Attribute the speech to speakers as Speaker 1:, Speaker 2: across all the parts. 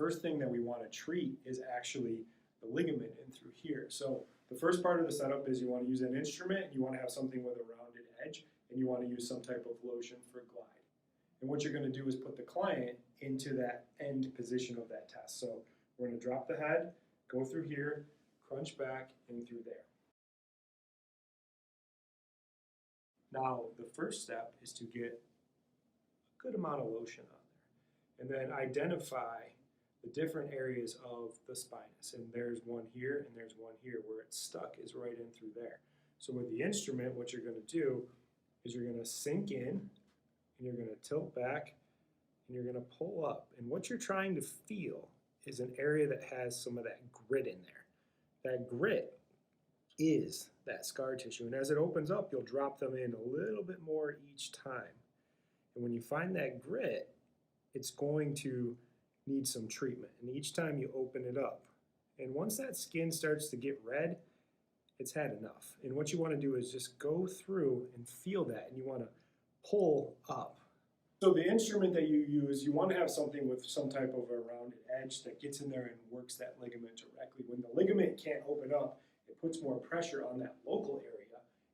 Speaker 1: first thing that we want to treat is actually the ligament in through here. So the first part of the setup is you want to use an instrument, you want to have something with a rounded edge, and you want to use some type of lotion for glide. And what you're going to do is put the client into that end position of that test. So we're going to drop the head, go through here, crunch back, and through there. Now, the first step is to get a good amount of lotion on there, and then identify the different areas of the spinous. And there's one here, and there's one here. Where it's stuck is right in through there. So with the instrument, what you're going to do is you're going to sink in, and you're going to tilt back, and you're going to pull up. And what you're trying to feel is an area that has some of that grit in there. That grit is that scar tissue. And as it opens up, you'll drop them in a little bit more each time. And when you find that grit, it's going to need some treatment. And each time you open it up. And once that skin starts to get red, it's had enough. And what you want to do is just go through and feel that. And you want to pull up. So the instrument that you use, you want to have something with some type of a rounded edge that gets in there and works that ligament directly. When the ligament can't open up, it puts more pressure on that local area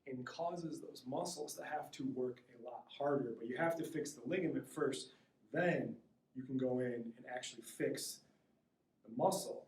Speaker 1: and causes those muscles to have to work a lot harder. But you have to fix the ligament first, then you can go in and actually fix the muscle